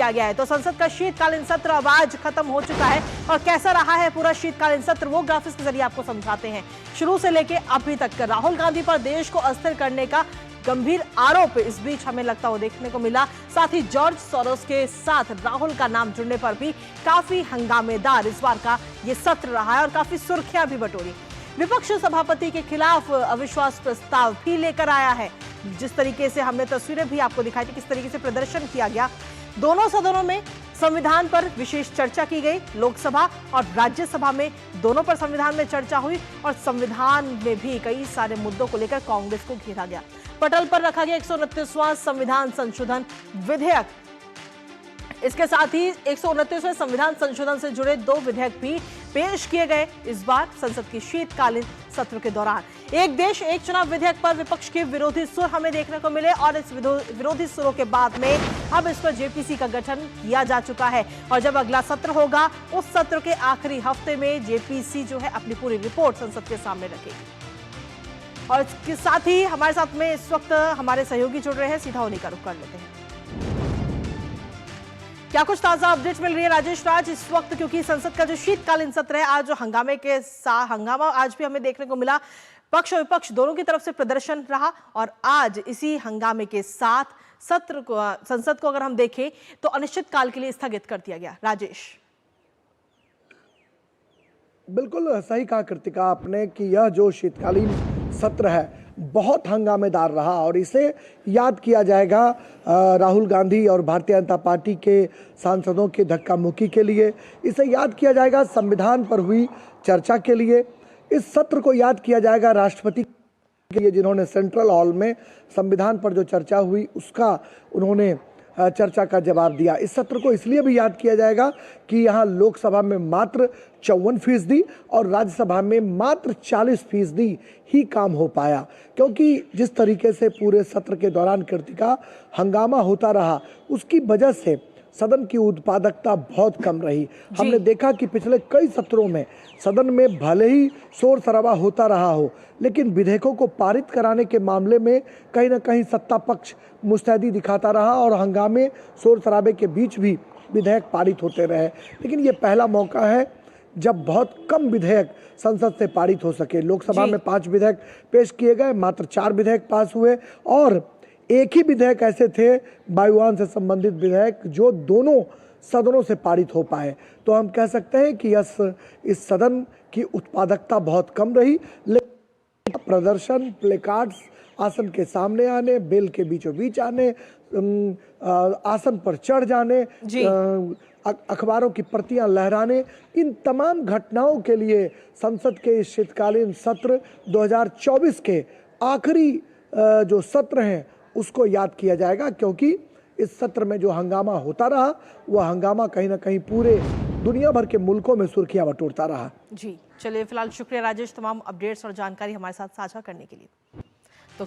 किया गया है। तो संसद का शीतकालीन सत्र अब आज खत्म हो चुका है और कैसा रहा है पूरा शीतकालीन सत्र वो ग्राफिक्स के जरिए आपको समझाते हैं। शुरू से लेके अभी तक राहुल गांधी पर देश को अस्थिर करने का गंभीर आरोप इस बीच हमें लगता हो देखने को मिला। साथ ही जॉर्ज सोरोस के साथ राहुल का नाम जुड़ने पर भी काफी हंगामेदार इस बार का ये सत्र रहा है और काफी सुर्खियां भी बटोरी। विपक्ष सभापति के खिलाफ अविश्वास प्रस्ताव भी लेकर आया है। जिस तरीके से हमने तस्वीरें भी आपको दिखाई थी, किस तरीके से प्रदर्शन किया गया। दोनों सदनों में संविधान पर विशेष चर्चा की गई। लोकसभा और राज्यसभा में दोनों पर संविधान में चर्चा हुई और संविधान में भी कई सारे मुद्दों को लेकर कांग्रेस को घेरा गया। पटल पर रखा गया 129वां संविधान संशोधन विधेयक। इसके साथ ही 129वें संविधान संशोधन से जुड़े 2 विधेयक भी पेश किए गए इस बार संसद के शीतकालीन सत्र के दौरान। एक देश एक चुनाव विधेयक पर विपक्ष के विरोधी सुर हमें देखने को मिले और इस विरोधी सुरों के बाद में अब इस पर जेपीसी का गठन किया जा चुका है और जब अगला सत्र होगा उस सत्र के आखिरी हफ्ते में जेपीसी जो है अपनी पूरी रिपोर्ट संसद के सामने रखेगी। और इसके साथ ही हमारे साथ में इस वक्त हमारे सहयोगी जुड़ रहे हैं, सीधा उन्हीं का रुख कर लेते हैं। क्या कुछ ताजा अपडेट मिल रही है राजेश राज इस वक्त, क्योंकि संसद का जो शीतकालीन सत्र है आज जो हंगामे के साथ हंगामा आज भी हमें देखने को मिला। पक्ष और विपक्ष दोनों की तरफ से प्रदर्शन रहा और आज इसी हंगामे के साथ सत्र को संसद को अगर हम देखें तो अनिश्चितकाल के लिए स्थगित कर दिया गया। राजेश, बिल्कुल सही कहा कृतिका आपने कि यह जो शीतकालीन सत्र है बहुत हंगामेदार रहा और इसे याद किया जाएगा राहुल गांधी और भारतीय जनता पार्टी के सांसदों के धक्का मुक्की के लिए। इसे याद किया जाएगा संविधान पर हुई चर्चा के लिए। इस सत्र को याद किया जाएगा राष्ट्रपति के लिए जिन्होंने सेंट्रल हॉल में संविधान पर जो चर्चा हुई उसका उन्होंने चर्चा का जवाब दिया। इस सत्र को इसलिए भी याद किया जाएगा कि यहाँ लोकसभा में मात्र 54% और राज्यसभा में मात्र 40% ही काम हो पाया, क्योंकि जिस तरीके से पूरे सत्र के दौरान कृतिका हंगामा होता रहा उसकी वजह से सदन की उत्पादकता बहुत कम रही। हमने देखा कि पिछले कई सत्रों में सदन में भले ही शोर शराबा होता रहा हो लेकिन विधेयकों को पारित कराने के मामले में कहीं ना कहीं सत्ता पक्ष मुस्तैदी दिखाता रहा और हंगामे शोर शराबे के बीच भी विधेयक पारित होते रहे। लेकिन ये पहला मौका है जब बहुत कम विधेयक संसद से पारित हो सके। लोकसभा में 5 विधेयक पेश किए गए, मात्र 4 विधेयक पास हुए और एक ही विधेयक ऐसे थे वायुयान से संबंधित विधेयक जो दोनों सदनों से पारित हो पाए। तो हम कह सकते हैं कि इस सदन की उत्पादकता बहुत कम रही। लेकिन प्रदर्शन, प्लेकार्ड्स आसन के सामने आने, बेल के बीचों बीच आने, आसन पर चढ़ जाने, अखबारों की प्रतियां लहराने, इन तमाम घटनाओं के लिए संसद के इस शीतकालीन सत्र 2024 के आखिरी जो सत्र हैं उसको याद किया जाएगा, क्योंकि इस सत्र में जो हंगामा होता रहा वह हंगामा कहीं ना कहीं पूरे दुनिया भर के मुल्कों में सुर्खियां बटोरता रहा। जी चलिए, फिलहाल शुक्रिया राजेश तमाम अपडेट्स और जानकारी हमारे साथ साझा करने के लिए।